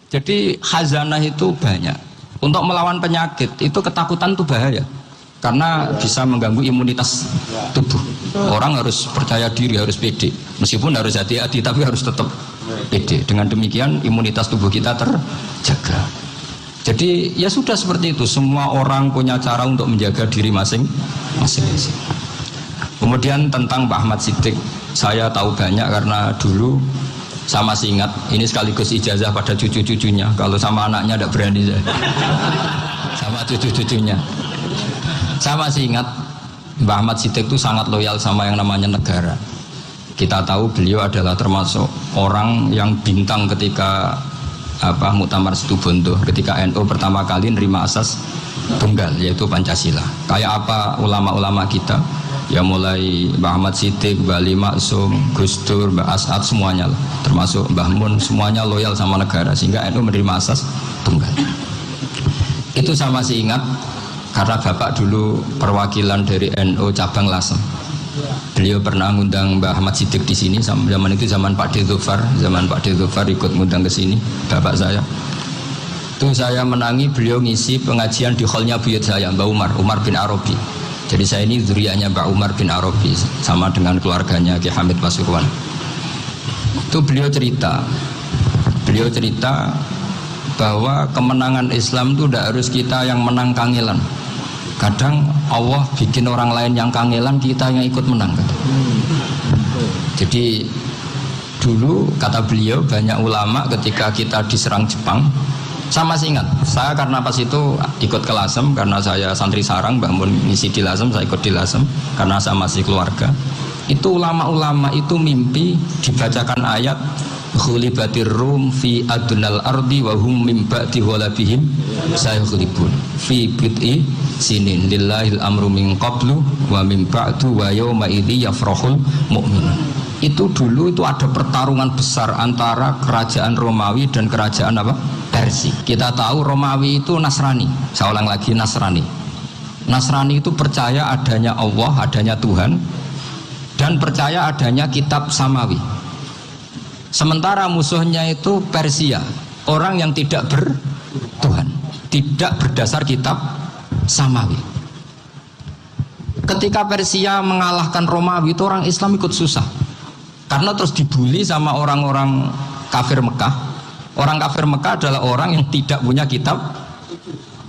Jadi khazanah itu banyak. Untuk melawan penyakit itu ketakutan itu bahaya. Karena bisa mengganggu imunitas tubuh. Orang harus percaya diri, harus pede. Meskipun harus hati-hati, tapi harus tetap pede. Dengan demikian imunitas tubuh kita terjaga. Jadi ya sudah seperti itu. Semua orang punya cara untuk menjaga diri masing-masing. Kemudian tentang Pak Ahmad Siddiq, saya tahu banyak karena dulu saya masih ingat. Ini sekaligus ijazah pada cucu-cucunya. Kalau sama anaknya tidak berani saya. Sama cucu-cucunya. Saya masih ingat Mbah Ahmad Siddiq itu sangat loyal sama yang namanya negara. Kita tahu beliau adalah termasuk orang yang bintang ketika Muktamar Situbondo, ketika NU pertama kali nerima asas tunggal yaitu Pancasila. Kayak apa ulama-ulama kita, ya mulai Mbah Ahmad Siddiq, Mbah Ali Maksum, Gus Dur, Mbah As'ad semuanya lah, termasuk Mbah Mun, semuanya loyal sama negara sehingga NU menerima asas tunggal. Itu saya masih ingat. Karena Bapak dulu perwakilan dari NU cabang Lasem. Beliau pernah ngundang Mbah Ahmad Siddiq di sini. Zaman itu zaman Pak Dzufar, ikut ngundang ke sini. Bapak saya. Itu saya menangi beliau ngisi pengajian di hallnya buyut saya, Mbah Umar bin Arabi. Jadi saya ini zuriyahnya Mbah Umar bin Arabi, sama dengan keluarganya Ki Hamid Pasuruan. Itu beliau cerita bahwa kemenangan Islam itu tidak harus kita yang menang kangelan. Kadang Allah bikin orang lain yang kangelan, kita yang ikut menang. Jadi dulu kata beliau banyak ulama ketika kita diserang Jepang, saya masih ingat, saya karena pas itu ikut ke Lasem, karena saya santri sarang, Mbak Mun ngisi di Lasem, saya ikut di Lasem karena saya masih keluarga. Itu ulama-ulama itu mimpi dibacakan ayat khulibatir rum fi adnal ardi wa hum min ba'di ghalabihim sayaghlibun fi bid'i sinin lillahil amru min qablu wa min ba'du wa yawma idzi yafrahul mu'minun. Itu dulu itu ada pertarungan besar antara kerajaan Romawi dan kerajaan Persia. Kita tahu Romawi itu Nasrani. Saya ulang lagi, Nasrani. Nasrani itu percaya adanya Allah, adanya Tuhan, dan percaya adanya kitab samawi. Sementara musuhnya itu Persia, orang yang tidak bertuhan, tidak berdasar kitab samawi. Ketika Persia mengalahkan Romawi, itu orang Islam ikut susah, karena terus dibully sama orang-orang kafir Mekah. Orang kafir Mekah adalah orang yang tidak punya kitab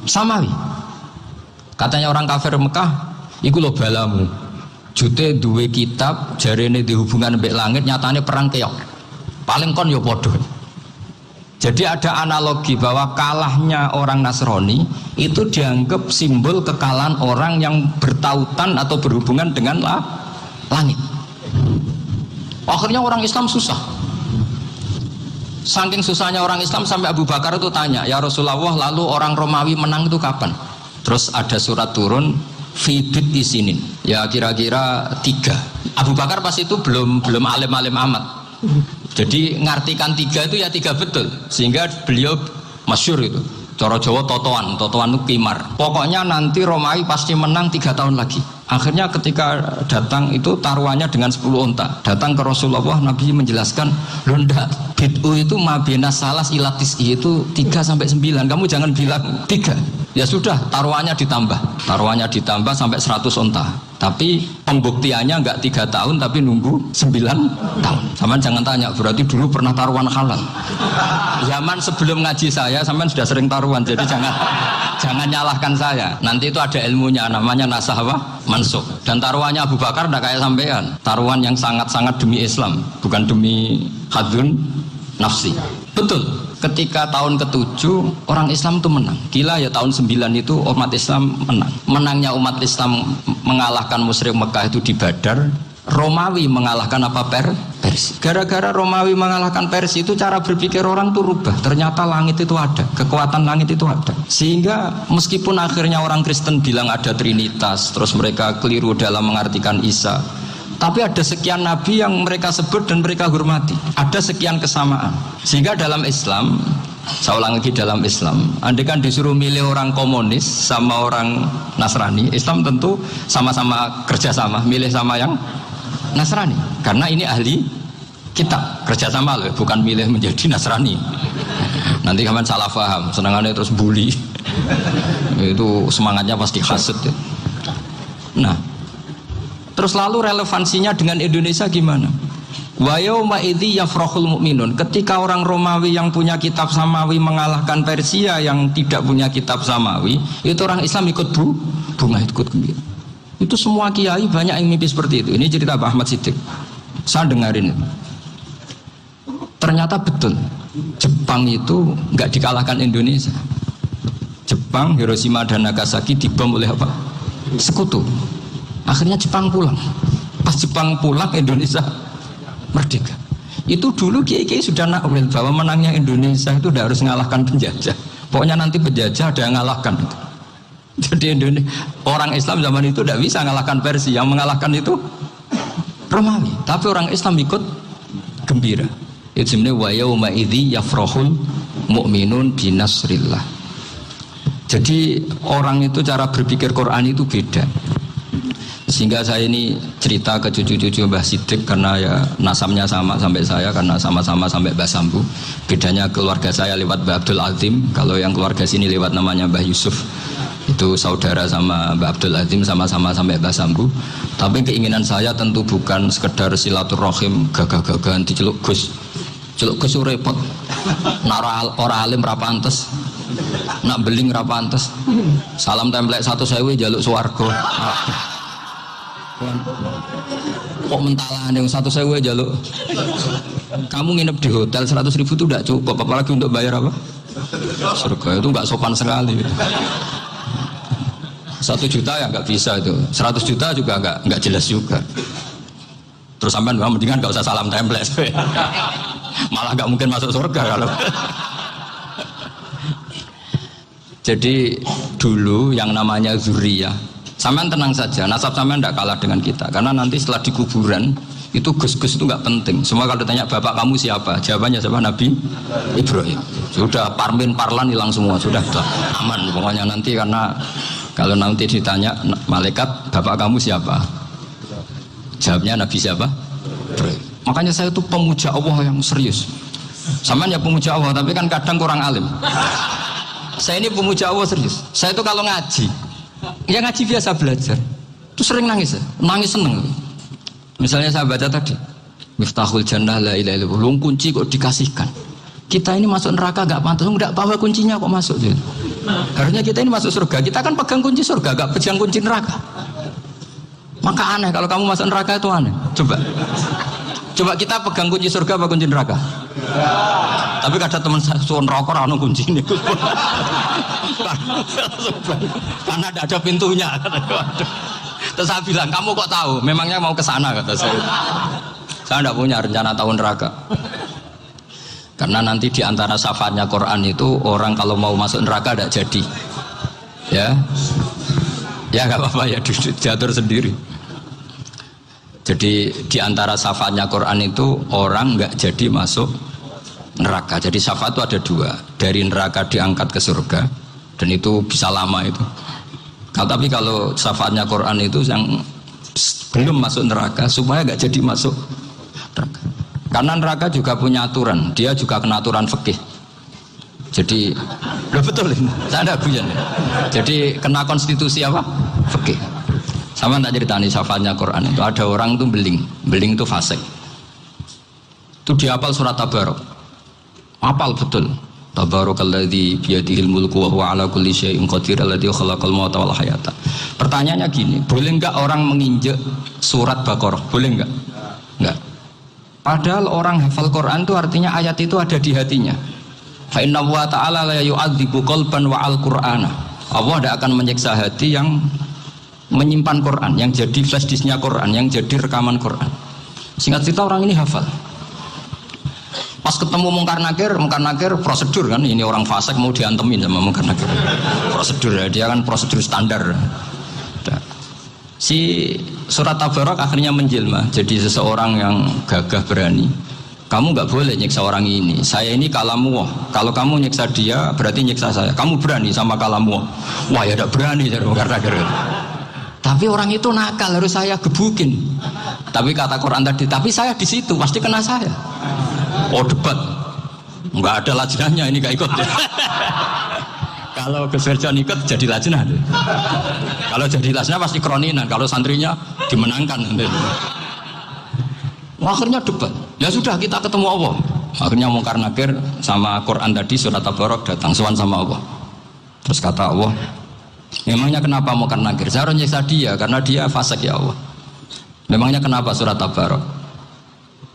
samawi. Katanya orang kafir Mekah, iku lo balamu, jute duwe kitab, jarene dihubungan mbek langit, nyatane perang keok. Paling kon yo podo. Jadi ada analogi bahwa kalahnya orang Nasrani itu dianggap simbol kekalahan orang yang bertautan atau berhubungan dengan langit. Akhirnya orang Islam susah. Saking susahnya orang Islam sampai Abu Bakar itu tanya, ya Rasulullah, lalu orang Romawi menang itu kapan? Terus ada surat turun fibit di sini. Ya kira-kira 3. Abu Bakar pas itu belum alim-alim amat. Jadi ngartikan 3 itu ya 3 betul, sehingga beliau masyhur itu. Cara Jawa totoan itu kimar. Pokoknya nanti Romawi pasti menang 3 tahun lagi. Akhirnya ketika datang itu taruhannya dengan 10 unta. Datang ke Rasulullah, Nabi menjelaskan, loh ndak, bid'u itu mabena salas ilatis itu 3 sampai 9. Kamu jangan bilang 3. Ya sudah, taruhannya ditambah sampai 100 unta. Tapi pembuktiannya enggak 3 tahun, tapi nunggu 9 tahun. Sampean jangan tanya, berarti dulu pernah taruhan halal. Zaman sebelum ngaji saya, sampean sudah sering taruhan, jadi jangan nyalahkan saya. Nanti itu ada ilmunya, namanya nasah mansukh. Dan taruhannya Abu Bakar enggak kayak sampean. Taruhan yang sangat-sangat demi Islam, bukan demi hadun nafsi. Betul. Ketika tahun ke-7 orang Islam itu menang. Gila ya, tahun 9 itu umat Islam menang. Menangnya umat Islam mengalahkan musyrik Mekah itu di Badar. Romawi mengalahkan Persia. Gara-gara Romawi mengalahkan Persia itu cara berpikir orang itu rubah. Ternyata langit itu ada, kekuatan langit itu ada. Sehingga meskipun akhirnya orang Kristen bilang ada Trinitas, terus mereka keliru dalam mengartikan Isa, tapi ada sekian nabi yang mereka sebut dan mereka hormati. Ada sekian kesamaan. Sehingga dalam Islam, saya ulang lagi, dalam Islam, andai kan disuruh milih orang komunis sama orang Nasrani, Islam tentu sama-sama kerjasama, milih sama yang Nasrani. Karena ini ahli kitab, kerjasama loh, bukan milih menjadi Nasrani. Nanti kamu salah paham, senangannya terus bully. Itu semangatnya pasti hasad ya. Nah, terus lalu relevansinya dengan Indonesia gimana? Wa yauma idzi yafrahul mu'minun. Ketika orang Romawi yang punya kitab samawi mengalahkan Persia yang tidak punya kitab samawi, itu orang Islam ikut bunga, ikut gembira. Itu semua kiai banyak yang mimpi seperti itu. Ini cerita Pak Ahmad Siddiq. Saya dengarin itu. Ternyata betul. Jepang itu nggak dikalahkan Indonesia. Jepang, Hiroshima dan Nagasaki dibom oleh apa? Sekutu. Akhirnya Jepang pulang. Pas Jepang pulang, Indonesia merdeka. Itu dulu kiai-kiai sudah nakwil bahwa menangnya Indonesia itu tidak harus mengalahkan penjajah. Pokoknya nanti penjajah ada yang mengalahkan. Jadi orang Islam zaman itu tidak bisa mengalahkan Persia. Yang mengalahkan itu Romawi. Tapi orang Islam ikut gembira. Itu sebenarnya wa yauma idzi yafrahul mu'minun binasrillah. Jadi orang itu cara berpikir Quran itu beda. Sehingga saya ini cerita ke cucu-cucu Mbah Siddiq karena ya nasabnya sama sampai saya, karena sama-sama sampai Mbah Sambu. Bedanya keluarga saya lewat Mbah Abdul Azim, kalau yang keluarga sini lewat namanya Mbah Yusuf. Itu saudara sama Mbah Abdul Azim, sama-sama sampai Mbah Sambu. Tapi keinginan saya tentu bukan sekedar silaturahim gagah-gagahan diceluk Gus. Celuk Gus repot. Nara ora alim ra pantes. Nak beling ra pantes. Salam templek 1.000 jaluk swarga. Kok mentalan yang 1.000 jaluk. Kamu nginep di hotel 100.000 itu tidak cukup, apalagi untuk bayar apa? Surga itu nggak sopan sekali. 1 juta ya nggak bisa itu, 100 juta juga nggak jelas juga. Terus sampai mendingan nggak usah salam template, malah nggak mungkin masuk surga kalau. Jadi dulu yang namanya zuriyah, sampean tenang saja, nasab sampean tidak kalah dengan kita, karena nanti setelah di kuburan itu gus-gus itu nggak penting. Semua kalau ditanya bapak kamu siapa, jawabannya siapa? Nabi Ibrahim. Sudah parmin parlan hilang semua, sudah aman pokoknya nanti. Karena kalau nanti ditanya malaikat bapak kamu siapa, jawabnya Nabi siapa? Ibrahim. Makanya saya itu pemuja Allah yang serius. Sampean ya pemuja Allah, tapi kan kadang kurang alim. Saya ini pemuja Allah serius. Saya itu kalau ngaji, ya ngaji biasa belajar, itu sering nangis seneng. Misalnya saya baca tadi, Miftahul Jannah la ilaha illallah, kunci kok dikasihkan. Kita ini masuk neraka gak pantas, enggak bawa kuncinya kok masuk. Harusnya kita ini masuk surga, kita kan pegang kunci surga, gak pegang kunci neraka. Maka aneh kalau kamu masuk neraka itu aneh. Coba kita pegang kunci surga apa kunci neraka? Tapi kadang teman saya suun rokok anu kunci ini. Karena tidak ada pintunya. Terus saya bilang, kamu kok tahu? Memangnya mau ke sana, kata saya. Saya tidak punya rencana tahun neraka. Karena nanti di antara syafaatnya Quran itu orang kalau mau masuk neraka tidak jadi. Ya nggak apa-apa ya, diatur sendiri. Jadi di antara syafaatnya Quran itu orang nggak jadi masuk neraka. Jadi syafaat itu ada 2, dari neraka diangkat ke surga, dan itu bisa lama itu. Tapi kalau syafaatnya Quran itu yang belum masuk neraka supaya nggak jadi masuk neraka. Karena neraka juga punya aturan, dia juga kena aturan fikih. Jadi betul ini, saya ada guyon. Jadi kena konstitusi apa? Fikih. Sama tak ceritani syafaatnya Quran itu ada orang itu beling itu fasik. Itu dihafal surat Tabarok. Hafal betul. Tabarakalladzi biyadihil mulku wa huwa ala kulli syai'in qadir alladzi khalaqal mauta wal hayata. Pertanyaannya gini, boleh enggak orang menginjak surat Baqarah? Boleh enggak? Enggak. Padahal orang hafal Quran itu artinya ayat itu ada di hatinya. Fa inna wa ta'ala la yu'adzibu qalban wa al-Qur'ana. Allah tidak akan menyiksa hati yang menyimpan Quran, yang jadi flash disknya Quran, yang jadi rekaman Quran. Singkat cerita orang ini hafal. Pas ketemu Mungkar Nakir prosedur kan, ini orang fasik mau diantemin sama Mungkar Nakir. Prosedur ya, dia kan prosedur standar. Si surat Tabarak akhirnya menjelma jadi seseorang yang gagah berani. Kamu nggak boleh nyiksa orang ini. Saya ini kalamullah. Kalau kamu nyiksa dia berarti nyiksa saya. Kamu berani sama kalamullah. Wah ya tidak berani jadi Mungkar Nakir. Tapi orang itu nakal, harus saya gebukin. Tapi kata Quran tadi, tapi saya di situ pasti kena saya. Oh debat. Enggak ada lajnahnya, ini gak ikut. Kalau Gus Firjon ikut jadi lajnah. Kalau jadi lajnah pasti kroninan, kalau santrinya dimenangkan. Akhirnya debat. Ya sudah, kita ketemu Allah. Akhirnya Mungkar Nakir sama Quran tadi surat Tabarok datang sowan sama Allah. Terus kata Allah, memangnya kenapa Mungkar Nakir? Saya harus nyiksa dia karena dia fasik ya Allah. Memangnya kenapa surat Tabarok?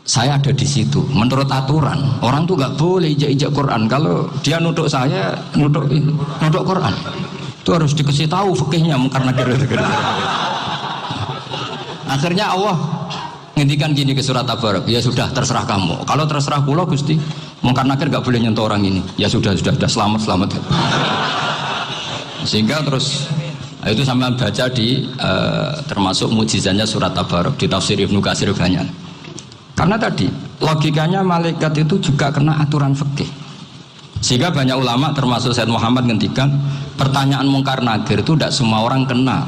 Saya ada di situ. Menurut aturan orang tuh nggak boleh ijak-ijak Quran. Kalau dia nutuk saya, nutuk Quran, itu harus dikasih tahu fikihnya Mungkar Nakir. Akhirnya Allah ngendikan gini ke surat Tabarok, ya sudah terserah kamu. Kalau terserah pulau Gusti, Mungkar Nakir nggak boleh nyentuh orang ini. Ya sudah selamat. Sehingga terus itu sampai baca di termasuk mujizatnya surat Tabarok di tafsir Ibnu Katsir banyak. Karena tadi logikanya malaikat itu juga kena aturan fikih. Sehingga banyak ulama termasuk Said Muhammad ngendikan pertanyaan Mungkar Nakir itu tidak semua orang kena.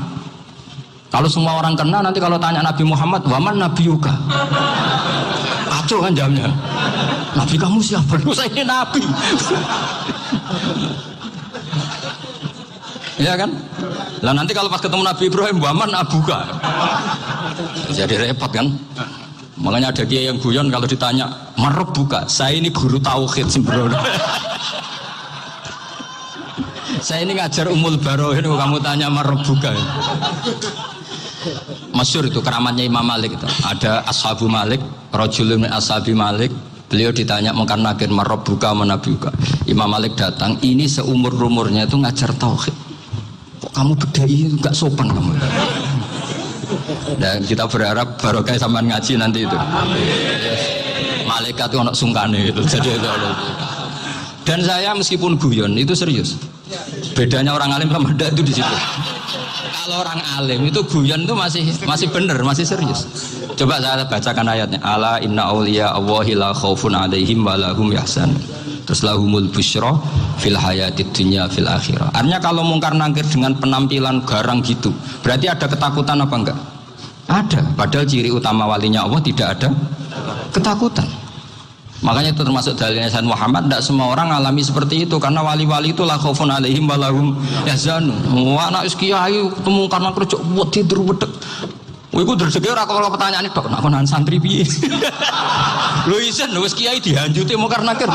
Kalau semua orang kena, nanti kalau tanya Nabi Muhammad, waman nabiyuka? Kacau kan jamnya. Nabi kamu siapa? Saya ini Nabi. Ya kan? Lah nanti kalau pas ketemu Nabi Ibrahim, waman abuka? Jadi repot kan? Makanya ada kiai yang guyon kalau ditanya, marab buka? Saya ini guru tauhid sembrono. Saya ini ngajar Umul Barohin, kamu tanya marab buka? Masyhur itu keramatnya Imam Malik itu. Ada Ashabu Malik, rajulun min ashabi Malik. Beliau ditanya Mungkar Nakir marabbuka manabiuka. Imam Malik datang, ini seumur-umurnya itu ngajar tauhid. Kok kamu bedai enggak sopan kamu? Dan kita berharap barokah sampean ngaji nanti itu. Malaikat itu anak sungkane itu. Jadi itu. Dan saya meskipun guyon itu serius. Bedanya orang alim sama ndak itu di situ. Kalau orang alim itu guyon itu masih benar, masih serius. Coba saya bacakan ayatnya. Ala inna auliya Allahi la khaufun alaihim wa lahum yahzan. Terus lahumul busyra fil hayatid dunya fil akhirah. Artinya kalau Mungkar Nakir dengan penampilan garang gitu, berarti ada ketakutan apa enggak? Ada. Padahal ciri utama walinya Allah tidak ada ketakutan. Makanya itu termasuk dalilnya Sayyid Muhammad, tidak semua orang alami seperti itu karena wali-wali itu la khaufun alaihim wa lahum yahzanun. Wah anak kiai ketemu karena kerja buat tidur bedek. Iku rezeki ora kalau pertanyaan itu nak konan santri piye. Lho isen wis kiai dihanjuti Mungkar Nakir.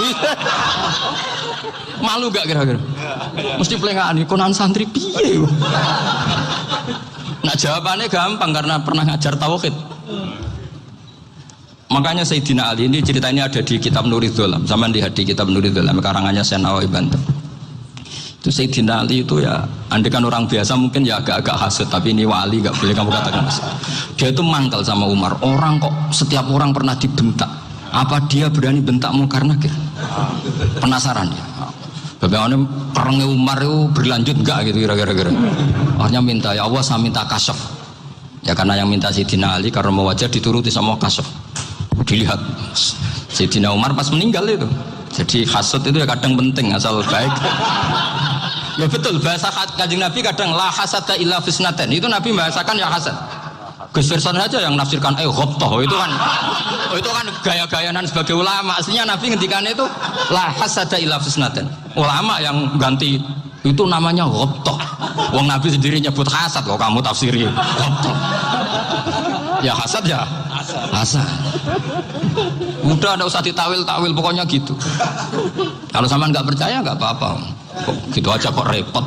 Malu gak kira-kira? Mesti pelengane konan santri piye. Nah jawabannya gampang karena pernah ngajar tauhid. Makanya Sayyidina Ali ini ceritanya ada di kitab Nurul Dholam. Sama lihat di kitab Nurul Dholam karangannya Syekh Nawawi Banten. Itu Sayyidina Ali itu ya, andekan orang biasa mungkin ya agak-agak hasut, tapi ini wali gak boleh kamu katakan hasut. Dia itu mangkal sama Umar. Orang kok setiap orang pernah dibentak. Apa dia berani bentak Mungkar Nakir? Penasaran ya. Bagaimana perangnya Umar itu berlanjut enggak gitu kira-kira. Akhirnya minta ya Allah saya minta kasyaf. Ya karena yang minta Sayyidina Ali karena mau wajar dituruti sama kasyaf. Dilihat Sayyidina Umar pas meninggal itu. Jadi hasud itu ya kadang penting asal baik. Ya betul bahasa Kanjeng Nabi kadang la hasada illa fisnaten. Itu Nabi bahasakan ya hasad. Gus Firson aja yang nafsirkan ghobtoh itu kan gaya-gayanan sebagai ulama. Aslinya Nabi ngendikannya itu la hasada illa fisnaten. Ulama yang ganti itu namanya ghobtoh. Wong Nabi sendiri nyebut hasad kok kamu tafsiri ghobtoh. Ya hasad ya hasad. Udah enggak usah ditawil-tawil pokoknya gitu. Kalau sama nggak percaya nggak apa-apa. Kok gitu aja kok repot.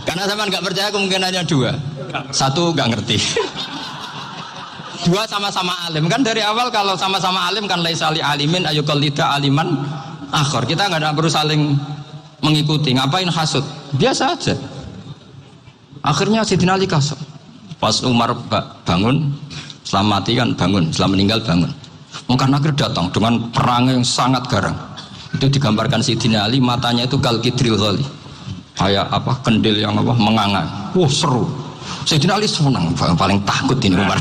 Karena sama nggak percaya kemungkinannya dua. Satu nggak ngerti. Dua sama-sama alim. Kan dari awal kalau sama-sama alim kan laisali alimin ayuqallida aliman akhir. Kita nggak perlu saling mengikuti. Ngapain hasud? Biasa aja. Akhirnya Sayyidina Ali kasar. Pas Umar bangun, setelah mati kan bangun, setelah meninggal bangun. Mungkar Nakir datang dengan perang yang sangat garang. Itu digambarkan Sayyidina Ali matanya itu kalkidril ghali. Kayak apa kendil yang apa menganga. Wah seru. Sayyidina Ali senang, paling takut ini Umar.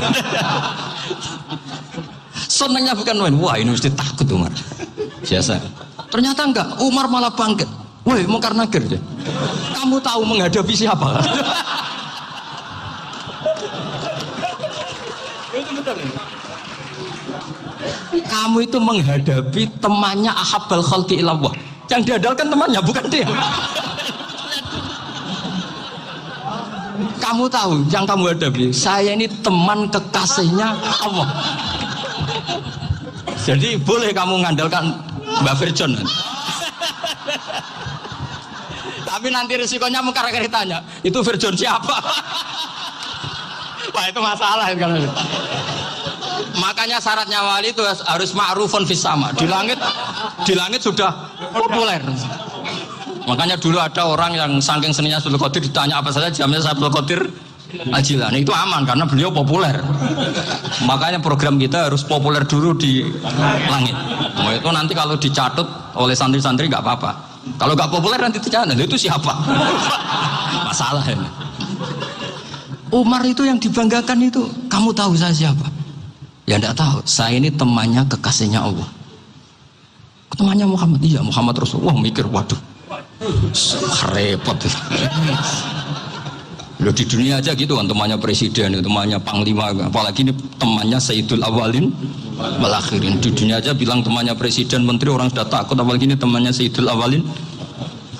Senangnya bukan main, wah ini mesti takut Umar. Biasa. Ternyata enggak, Umar malah bangkit. Woi Mungkar Nakir deh. Kamu tahu menghadapi siapa? Kamu itu menghadapi temannya ahabbal khalqi ilallah. Yang diandalkan temannya bukan dia. Kamu tahu yang kamu hadapi, saya ini teman kekasihnya Allah. Jadi boleh kamu mengandalkan Mbak Virjon. Tapi nanti resikonya mungkar-nakir tanya, itu Virjon siapa? Wah itu masalah kan. Makanya syaratnya wali itu harus ma'rufun fis sama. Di langit sudah populer. Makanya dulu ada orang yang saking seninya Abdul Qadir ditanya apa saja jamnya Abdul Qadir Al-Jilani, itu aman karena beliau populer. Makanya program kita harus populer dulu di langit. Nah, itu nanti kalau dicatut oleh santri-santri nggak apa-apa. Kalau nggak populer nanti dicatat, itu siapa? Masalah ini. Umar itu yang dibanggakan itu, kamu tahu saya siapa? Ya enggak tahu. Saya ini temannya kekasihnya Allah. Temannya Muhammad, iya Muhammad Rasulullah. Mikir, waduh, repot. Loh di dunia aja gitu kan, temannya presiden, temannya panglima, apalagi ini temannya Sayyidul Awalin wal Akhirin. Di dunia aja bilang temannya presiden, menteri, orang sudah takut, apalagi ini temannya Sayyidul Awalin.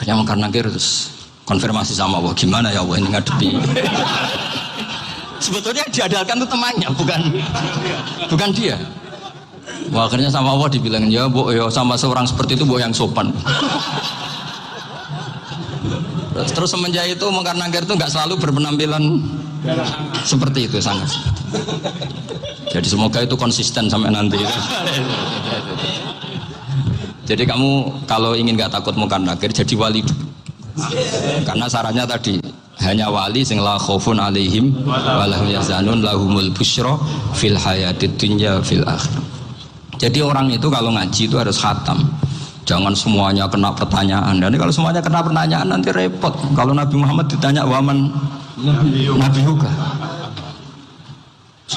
Kayaknya mengkarnakir terus konfirmasi sama Allah, gimana ya Allah ini ngadepi. Sebetulnya diandalkan itu temannya, bukan dia. Wah, akhirnya sama Allah dibilang, ya bu, ya sama seorang seperti itu bu yang sopan. Terus semenjak itu mengkarnakir itu nggak selalu berpenampilan seperti itu sangat. Jadi semoga itu konsisten sampai nanti. Jadi kamu kalau ingin nggak takut mungkar-nakir jadi wali dulu. Karena syaratnya tadi hanya wali sing la khaufun alaihim wa lahum yahzanun lahumul busyra fil hayatid dunya fil akhirah. Jadi orang itu kalau ngaji itu harus khatam. Jangan semuanya kena pertanyaan. Dan kalau semuanya kena pertanyaan nanti repot. Kalau Nabi Muhammad ditanya waman Nabi juga.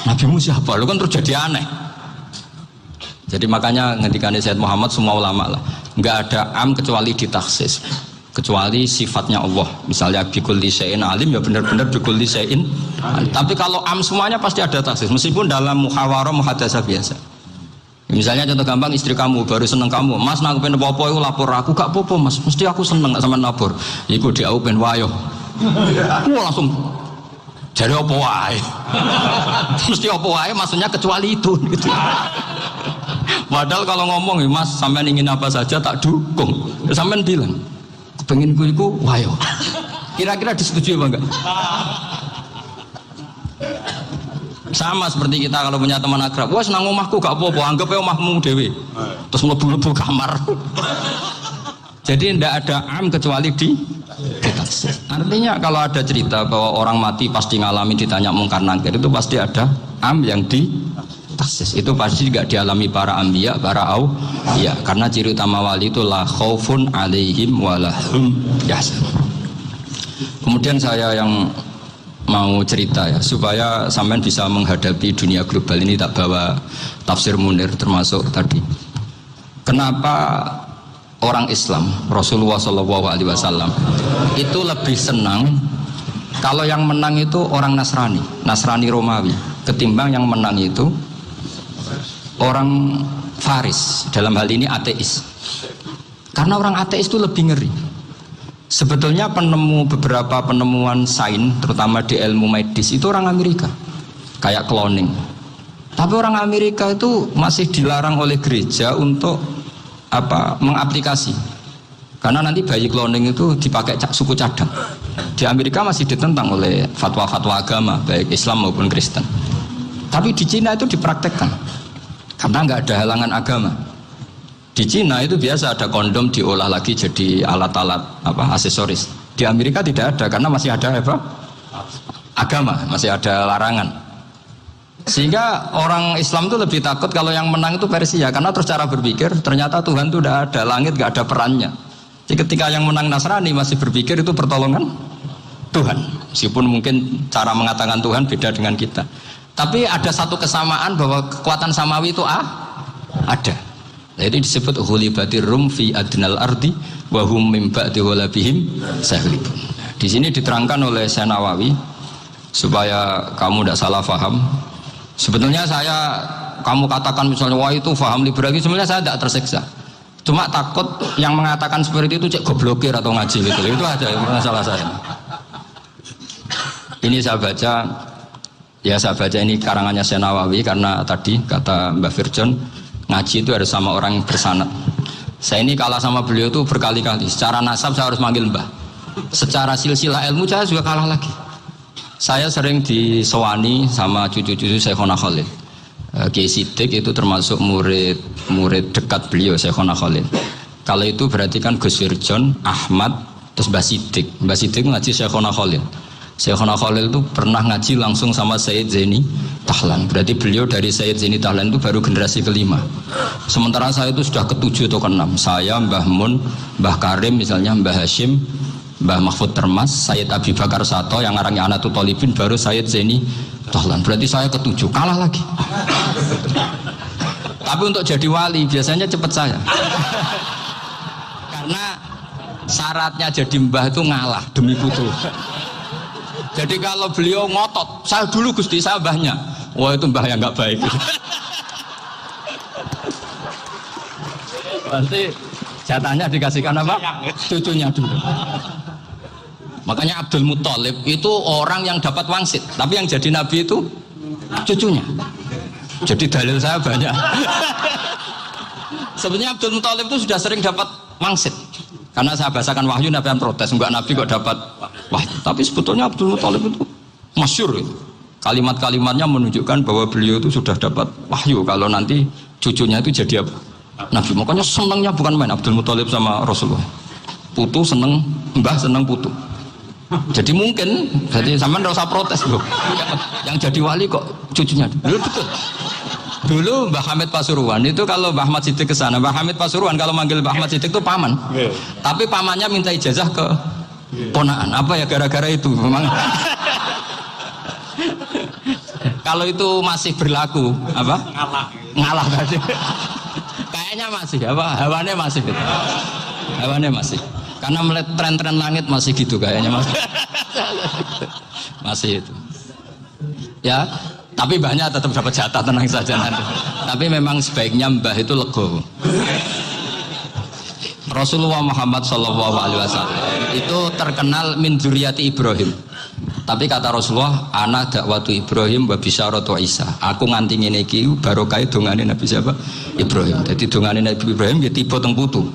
Nabimu siapa? Lu kan terus jadi aneh. Jadi makanya ngendikane Sayyid Muhammad semua ulama lah, nggak ada am kecuali ditaksis, kecuali sifatnya Allah. Misalnya bikulli syai'in alim, ya benar-benar bikulli syai'in. Tapi kalau am semuanya pasti ada taksis, meskipun dalam muhawarah muhadasah biasa. Misalnya contoh gampang, istri kamu baru seneng kamu, mas nak pengen apa-apa itu lapor aku, gak apa-apa mas, mesti aku seneng sama lapor. Iku dia pengen wayo, aku langsung jadi apa wae. Mesti apa wae, maksudnya kecuali itu. Gitu. Padahal kalau ngomong, mas sampean ingin apa saja tak dukung. Sampean bilang, pengen ku iku wayo. Kira-kira disetujui apa enggak? Sama seperti kita kalau punya teman akrab, wah senang omahku gak apa-apa, anggap ya omahmu dewe, terus mlebu-mlebu kamar. Jadi tidak ada am kecuali di taksis. Artinya kalau ada cerita bahwa orang mati pasti ngalami ditanya mungkar nakir, itu pasti ada am yang di taksis. Itu pasti tidak dialami para anbiya, para auliya. Karena ciri utama wali itu la khaufun alaihim walahum yahzanun. Kemudian saya yang mau cerita ya, supaya sampean bisa menghadapi dunia global ini, tak bawa tafsir Munir termasuk tadi. Kenapa orang Islam, Rasulullah SAW itu lebih senang kalau yang menang itu orang Nasrani Romawi, ketimbang yang menang itu orang Faris, dalam hal ini ateis. Karena orang ateis itu lebih ngeri. Sebetulnya beberapa penemuan sains, terutama di ilmu medis itu orang Amerika, kayak cloning. Tapi orang Amerika itu masih dilarang oleh gereja untuk mengaplikasi. Karena nanti bayi cloning itu dipakai suku cadang. Di Amerika masih ditentang oleh fatwa-fatwa agama, baik Islam maupun Kristen. Tapi di Cina itu dipraktekkan, karena nggak ada halangan agama. Di Cina itu biasa ada kondom diolah lagi jadi alat-alat aksesoris. Di Amerika tidak ada karena masih ada agama, masih ada larangan. Sehingga orang Islam itu lebih takut kalau yang menang itu Persia, karena terus cara berpikir ternyata Tuhan itu tidak ada, langit nggak ada perannya. Jadi ketika yang menang Nasrani masih berpikir itu pertolongan Tuhan, meskipun mungkin cara mengatakan Tuhan beda dengan kita. Tapi ada satu kesamaan bahwa kekuatan samawi itu ada. Jadi disebut ghulibatir rum fi adnal ardi wa hum min ba'di ghalabihim sahlibun. Di sini diterangkan oleh Syekh Nawawi supaya kamu tidak salah paham. Sebetulnya kamu katakan misalnya wah itu paham liberal, sebenarnya saya tidak tersiksa. Cuma takut yang mengatakan seperti itu cek goblokir atau ngaji gitu. Itu aja masalah saya. Ini saya baca ini karangannya Syekh Nawawi karena tadi kata Mbak Firjon ngaji itu harus sama orang yang bersanad. Saya ini kalah sama beliau itu berkali-kali. Secara nasab saya harus manggil Mbah. Secara silsilah ilmu saya juga kalah lagi. Saya sering disewani sama cucu-cucu Syekhona Khalil. Kiai Siddiq itu termasuk murid dekat beliau Syekhona Khalil. Kalau itu berarti kan Gus Firjon, Ahmad, terus Mbah Siddiq. Mbah Siddiq ngaji Syekhona Khalil. Syekhona Khalil itu pernah ngaji langsung sama Sayyid Zaini Tahlan. Berarti beliau dari Sayyid Zaini Tahlan itu baru generasi kelima. Sementara saya itu sudah ketujuh atau keenam. Saya, Mbah Mun, Mbah Karim misalnya, Mbah Hashim, Mbah Mahfud Termas, Sayyid Abi Bakar Sato yang ngarangnya Anatul Talibin, baru Sayyid Zaini Tahlan. Berarti saya ketujuh, kalah lagi. Tapi untuk jadi wali biasanya cepat saya. Karena syaratnya jadi mbah itu ngalah demi putu. Jadi kalau beliau ngotot, saya dulu Gusti, saya mbahnya. Wah itu mbah yang nggak baik. Pasti jatahnya dikasihkan apa? Cucunya dulu. Makanya Abdul Muthalib itu orang yang dapat wangsit, tapi yang jadi nabi itu cucunya. Jadi dalil saya banyak. Sebenarnya Abdul Muthalib itu sudah sering dapat wangsit. Karena saya bahasakan wahyu, Nabi yang protes, enggak Nabi kok dapat wahyu. Tapi sebetulnya Abdul Muthalib itu masyhur itu. Kalimat-kalimatnya menunjukkan bahwa beliau itu sudah dapat wahyu kalau nanti cucunya itu jadi apa? Nabi. Makanya senangnya bukan main Abdul Muthalib sama Rasulullah. Putu seneng, mbah seneng putu. Jadi mungkin, jadi sama nggak usah protes loh. Yang jadi wali kok cucunya. Dulu betul. Dulu Mbah Hamid Pasuruan itu kalau Mbah Ahmad Siddiq ke sana, Mbah Hamid Pasuruan kalau manggil Mbah Ahmad Siddiq itu paman. Tapi pamannya minta ijazah ke ponaan. Apa ya gara-gara itu memang. Kalau itu masih berlaku apa? Ngalah tadi. Kayaknya masih apa? Hawannya masih gitu. Hawannya masih. Karena melihat tren-tren langit masih gitu kayaknya masih itu. Ya, tapi banyak tetap dapat jatah, tenang saja nanti. Tapi memang sebaiknya mbah itu legowo. Rasulullah Muhammad SAW itu terkenal min dzurriyyati Ibrahim. Tapi kata Rasulullah, ana dakwatu Ibrahim wa bisyaratu Isa. Aku nganti ngene iki barokah dongane Nabi siapa? Ibrahim. Jadi dongane Nabi Ibrahim ya tiba teng putu.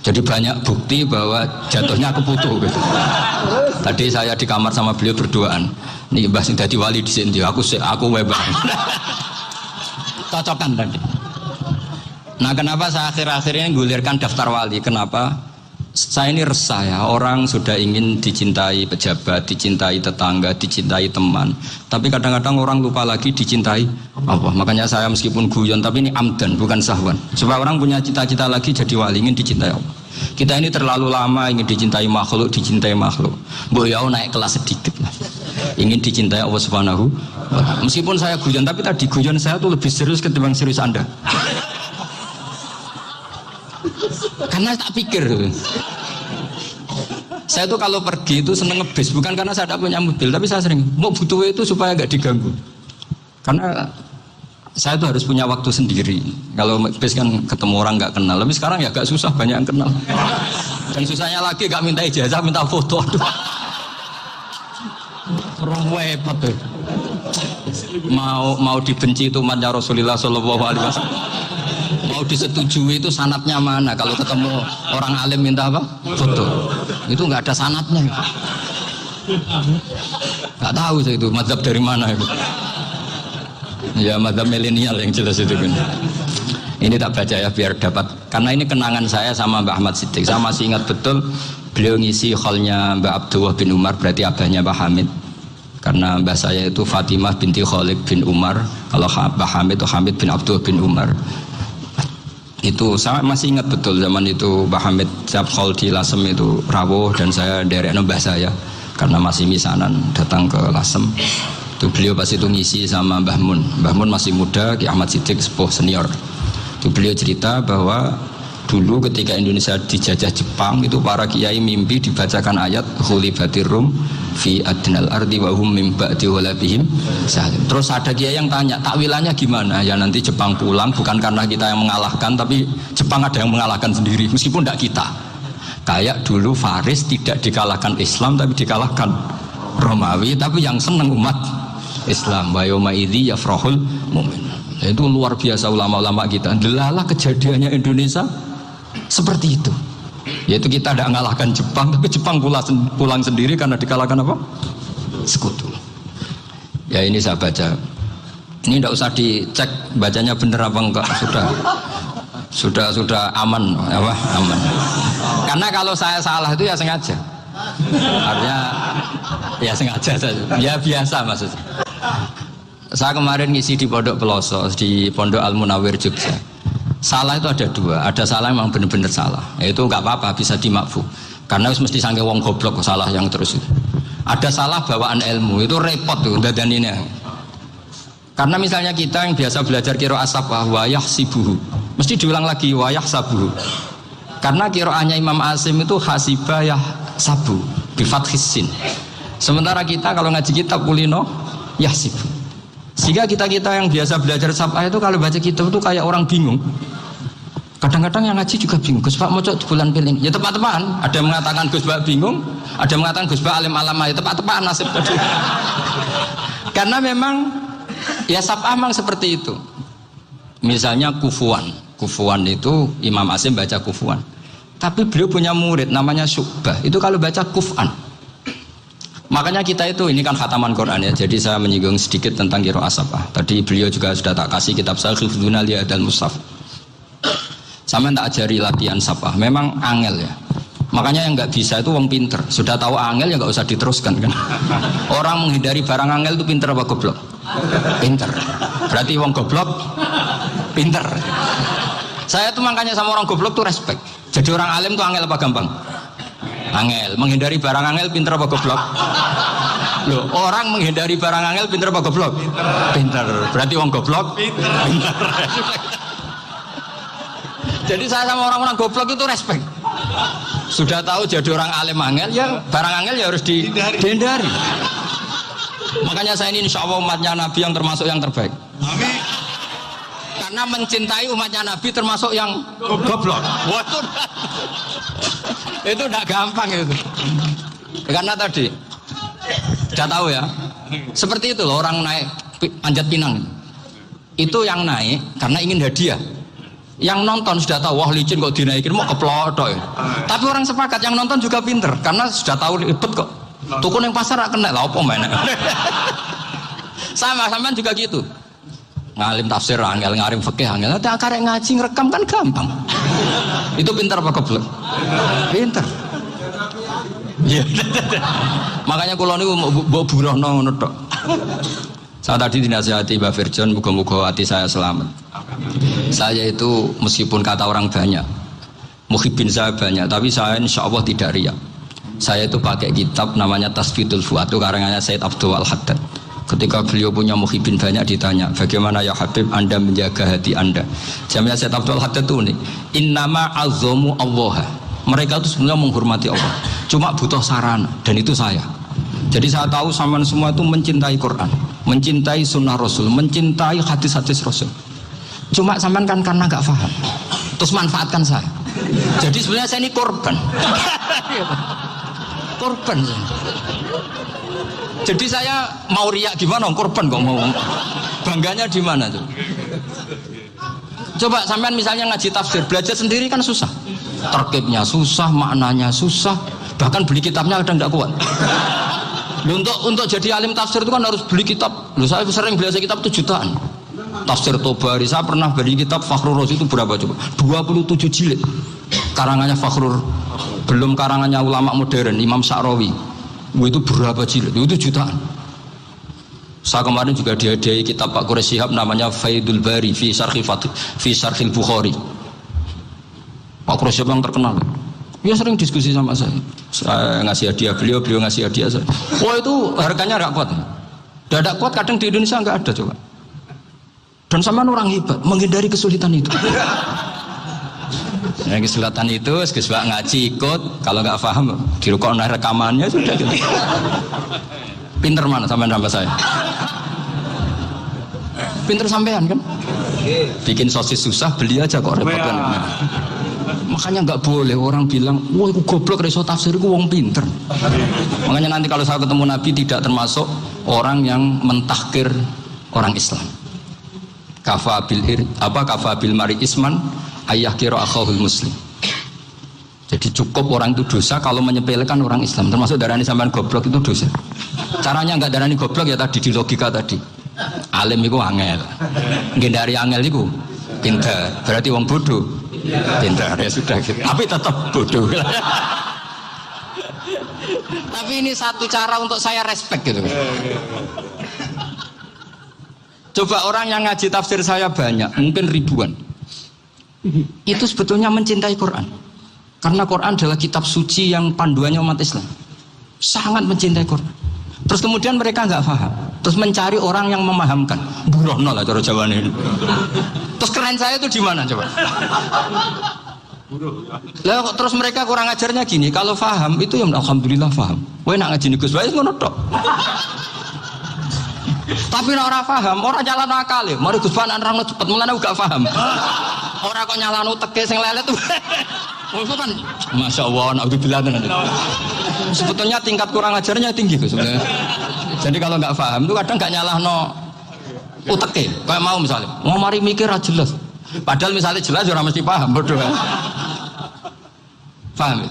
Jadi banyak bukti bahwa jatuhnya aku putu gitu. Tadi saya di kamar sama beliau berduaan. Nih Mbah sing dadi wali di sini, aku webang. Cocokan tadi. Nah kenapa saya akhir-akhir ini gulirkan daftar wali? Kenapa? Saya ini resah ya, orang sudah ingin dicintai pejabat, dicintai tetangga, dicintai teman. Tapi kadang-kadang orang lupa lagi dicintai Allah. Makanya saya meskipun guyon, tapi ini amdan, bukan sahwan. Supaya orang punya cita-cita lagi jadi wali, ingin dicintai Allah. Kita ini terlalu lama ingin dicintai makhluk. Boyau naik kelas sedikit lah. Ingin dicintai Allah Subhanahu wa Ta'ala. Meskipun saya guyon, tapi tadi guyon saya tuh lebih serius ketimbang serius Anda. Karena tak pikir saya tuh kalau pergi itu seneng ngebis, bukan karena saya tidak punya mobil, tapi saya sering mau butuh itu supaya nggak diganggu. Karena saya tuh harus punya waktu sendiri. Kalau bis kan ketemu orang nggak kenal, tapi sekarang ya agak susah, banyak yang kenal. Dan susahnya lagi nggak minta ijazah, minta foto. Repot tuh. Mau dibenci itu umatnya Rasulullah Shallallahu Alaihi Wasallam. Mau disetujui itu sanatnya mana? Kalau ketemu orang alim minta apa? Foto. Itu nggak ada sanatnya. Nggak tahu saya itu mazhab dari mana itu. Ya mazhab milenial yang jelas itu kan. Ini tak baca ya biar dapat. Karena ini kenangan saya sama Mbak Ahmad Siddiq. Saya masih ingat betul beliau ngisi khalnya Mbak Abdullah bin Umar, berarti abahnya Mbak Hamid. Karena mbah saya itu Fatimah binti Khalid bin Umar. Kalau Mbak Hamid itu Hamid bin Abdullah bin Umar. Itu saya masih ingat betul zaman itu Mbah Hamid siap khol di Lasem itu rawuh dan saya derek mbah saya karena masih misanan datang ke Lasem. Itu beliau pas itu ngisi sama Mbah Mun. Mbah Mun masih muda, Ki Ahmad Siddiq sepuh senior. Itu beliau cerita bahwa dulu ketika Indonesia dijajah Jepang itu para kiai mimpi dibacakan ayat Khulifatir Rum fi adnal ardi wa hum min ba'di ghalabihim salim. Terus ada kiai yang tanya, takwilannya gimana? Ya nanti Jepang pulang bukan karena kita yang mengalahkan, tapi Jepang ada yang mengalahkan sendiri meskipun tidak kita. Kayak dulu Faris tidak dikalahkan Islam tapi dikalahkan Romawi, tapi yang senang umat Islam. Wa yauma idzi yafrahul mu'min. Itu luar biasa ulama-ulama kita. Delalah kejadiannya Indonesia seperti itu. Yaitu kita tidak mengalahkan Jepang, tapi Jepang pulang sendiri karena dikalahkan apa? Sekutu. Ya ini saya baca. Ini tidak usah dicek bacanya benar apa enggak, sudah aman, apa? Aman. Karena kalau saya salah itu ya sengaja. Artinya ya sengaja saja. Ya biasa maksudnya. Saya kemarin ngisi di Pondok Peloso, di Pondok Al Munawir Jogja. Salah itu ada dua, ada salah yang memang benar-benar salah, itu nggak apa-apa, bisa dimakfu karena mesti sangke wong goblok salah yang terus itu. Ada salah bawaan ilmu, itu repot tuh dadaninnya. Karena misalnya kita yang biasa belajar qiraat sabah wayah sibuhu, mesti diulang lagi wayah sabuhu. Karena qiraatnya Imam Asim itu hasibah yah sabu bifathis sin. Sementara kita kalau ngaji kitab kulino yah sibuh. Sehingga kita yang biasa belajar sabah itu kalau baca kitab itu kayak orang bingung. Kadang-kadang yang ngaji juga bingung. Gus Pak mau cok bulan piling. Ya tepat-tepatan. Ada yang mengatakan Gus Pak bingung, ada yang mengatakan Gus Pak alim alama. Ya tepat-tepatan nasib tadi. Karena memang ya sabah memang seperti itu. Misalnya kufuan. Kufuan itu Imam Asim baca kufuan. Tapi beliau punya murid namanya Syu'bah. Itu kalau baca kuf'an. Makanya kita itu, ini kan khataman Quran ya. Jadi saya menyinggung sedikit tentang qiraat sabah. Tadi beliau juga sudah tak kasih kitab saya Hifdzuna li Adal Mushaf. Sama tak ajari latihan sabah, memang angel ya. Makanya yang nggak bisa itu wong pinter. Sudah tahu angel ya nggak usah diteruskan kan. Orang menghindari barang angel itu pinter apa goblok? Pinter. Berarti wong goblok pinter. Saya tuh makanya sama orang goblok tuh respect. Jadi orang alim tuh angel apa gampang? Angel. Menghindari barang angel pinter apa goblok? Loh, orang menghindari barang angel pinter apa goblok? Pinter. Berarti wong goblok pinter. Jadi saya sama orang-orang goblok itu respect. Sudah tahu jadi orang alim angel, ya barang angel ya harus dihindari. Makanya saya ini insya Allah umatnya Nabi yang termasuk yang terbaik. Amin. Karena mencintai umatnya Nabi termasuk yang goblok. Waduh. Itu tidak gampang itu. Karena tadi sudah tahu ya. Seperti itu loh orang naik panjat pinang. Itu yang naik karena ingin hadiah. Yang nonton sudah tahu, wah licin kok dinaikin mau keplotok ya. Tapi orang sepakat yang nonton juga pinter karena sudah tahu ribet kok. Tukun yang pasar gak kena lah apa mainnya. Sama juga gitu. Ngalim tafsir angel, ngalim fikih angel. Nanti akarek ngaji ngerekam kan gampang. Itu pinter apa goblok? Pinter. Makanya kalau ini mau burohno ngono tok. Saya tadi dinasihati Mbak Virjon, moga-moga hati saya selamat. Saya itu meskipun kata orang banyak, muhibbin saya banyak, tapi saya insya Allah tidak riya. Saya itu pakai kitab namanya Tasfidul Fuad, itu karangannya Said Abdul Al-Haddad. Ketika beliau punya muhibbin banyak ditanya, bagaimana ya Habib Anda menjaga hati Anda? Jamnya Said Abdul Al-Haddad itu nih, innama azzamu Allah. Mereka itu sebenarnya menghormati Allah, cuma butuh sarana, dan itu saya. Jadi saya tahu sampean semua itu mencintai Quran, mencintai sunnah Rasul, mencintai hadis-hadis Rasul. Cuma sampean kan karena nggak paham, terus manfaatkan saya. Jadi sebenarnya saya ini korban. Korban. Jadi saya mau riak gimana? Korban kok mau. Bangganya di mana tuh? Coba sampean misalnya ngaji tafsir, belajar sendiri kan susah. Terkibnya susah, maknanya susah, bahkan beli kitabnya kadang nggak kuat. Untuk jadi alim tafsir itu kan harus beli kitab. Loh, saya sering belajar kitab 7 jutaan. Tafsir Tobari, saya pernah beli kitab Fakhrur Razi itu berapa coba? 27 jilid. Karangannya Fakhrur, belum karangannya ulama modern Imam Sa'rawi. Itu berapa jilid? Itu jutaan. Saya kemarin juga dihadiahi kitab Pak Quraish Shihab namanya Faidul Bari fi Syarhil Bukhari. Pak Quraish Shihab yang terkenal. Dia sering diskusi sama saya. Saya ngasih hadiah beliau ngasih hadiah saya. Wah itu harganya nggak kuat. Tidak kuat kadang di Indonesia nggak ada coba. Dan sama orang hebat menghindari kesulitan itu. Yang kesulatan itu, Gus Bak ngaji ikut, kalau nggak paham dirukon rekamannya sudah gitu. Pinter mana sampean sama saya? Pinter sampean kan? Bikin sosis susah, beli aja kok repot kan. Makanya nggak boleh orang bilang, wah aku goblok reso tafsir, aku wong pinter. Makanya nanti kalau saya ketemu Nabi tidak termasuk orang yang mentahkir orang Islam. Kafabil mari isman ayah kira akhahul muslim. Jadi cukup orang itu dosa kalau menyepelekan orang Islam, termasuk darani sampean goblok itu dosa. Caranya nggak darani goblok ya tadi di logika tadi. Alim itu angel, ngendari angel itu pinter. Berarti wong bodoh pinter ya sudah gitu. Tapi tetap bodoh. Tapi ini satu cara untuk saya respect gitu. Coba orang yang ngaji tafsir saya banyak, mungkin ribuan. Itu sebetulnya mencintai Quran. Karena Quran adalah kitab suci yang panduannya umat Islam. Sangat mencintai Quran. Terus kemudian mereka nggak paham. Terus mencari orang yang memahamkan. Burono lah cara jawabannya ini. Terus keren saya itu di mana coba? Lah terus mereka kurang ajarnya gini. Kalau paham itu ya alhamdulillah paham. Wah nak ngaji Gus Bae ngono tok. Tapi nek ora paham, ora jalan akal ya. Mari Gus Bae nerangno cepet mulane gak paham. Ora kok nyalano teke sing lelet tuh. Itu kan Masya Allah, naudzubillah. Sebetulnya tingkat kurang ajarnya tinggi tuh sebenarnya. Jadi kalau nggak paham tuh kadang nggak nyalahno uteke. Kayak mau misalnya, mau mari mikir aja jelas. Padahal misalnya jelas orang mesti paham, bodoh kan? Paham ya?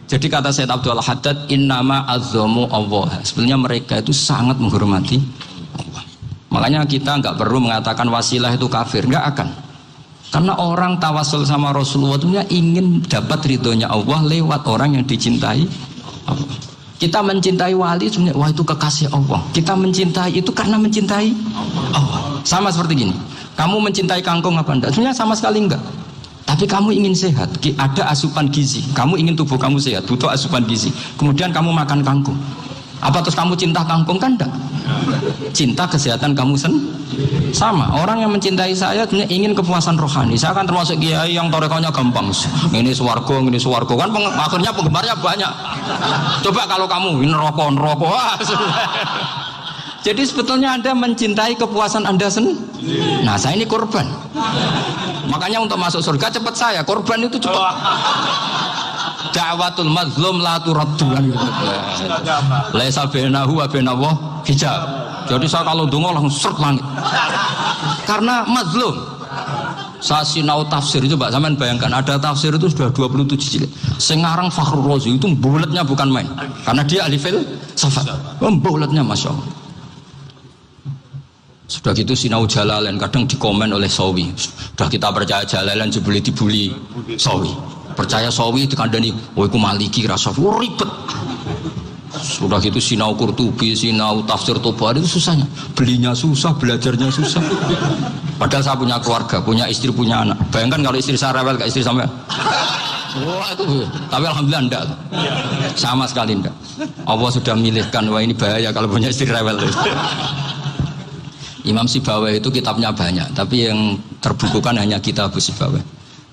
Jadi kata Sayyid Abdul Haddad, innama azzamu Allah. Sebenarnya mereka itu sangat menghormati Allah. Makanya kita nggak perlu mengatakan wasilah itu kafir, nggak akan. Karena orang tawasul sama Rasulullah itu ingin dapat ridhonya Allah lewat orang yang dicintai Allah. Kita mencintai wali sebenarnya, wah itu kekasih Allah. Kita mencintai itu karena mencintai Allah. Sama seperti gini, kamu mencintai kangkung apa enggak? Sebenarnya sama sekali enggak. Tapi kamu ingin sehat, ada asupan gizi. Kamu ingin tubuh kamu sehat, butuh asupan gizi. Kemudian kamu makan kangkung. Apa terus kamu cinta kangkung? Kan enggak. Cinta kesehatan kamu sama. Orang yang mencintai saya ingin kepuasan rohani. Saya kan termasuk kiai yang torekonya gampang. Ini swarga kan akhirnya penggemarnya banyak. Coba kalau kamu ini neraka. Jadi sebetulnya Anda mencintai kepuasan Anda sendiri. Nah, saya ini korban. Makanya untuk masuk surga cepat saya. Korban itu cepat. Da'watul mazlum la turaddu. Laisa bainahu wa bainallah hijab. Jadi saya kalau donga langsung seret langit. Karena mazlum. Saya sinau tafsir itu, Pak, sampean bayangkan ada tafsir itu sudah 27 jilid. Sengarang Fakhrul Razi itu bulatnya bukan main. Karena dia ahli filsafat. Bulatnya Masya Allah. Sudah gitu sinau Jalalain kadang dikomen oleh Sawi. Sudah kita percaya Jalalain jebule dibuli Sawi. Percaya Sawi dikandani, "Oh iku Maliki rasa ribet." Sudah gitu sinau Qurtubi, sinau tafsir Tabari itu susahnya. Belinya susah, belajarnya susah. Padahal saya punya keluarga, punya istri, punya anak. Bayangkan kalau istri saya rewel kayak istri sampean. Wah itu, tapi alhamdulillah enggak. Sama sekali enggak. Allah sudah milihkan, wah ini bahaya kalau punya istri rewel. Imam Sibawai itu kitabnya banyak, tapi yang terbukukan hanya kitab Sibawai.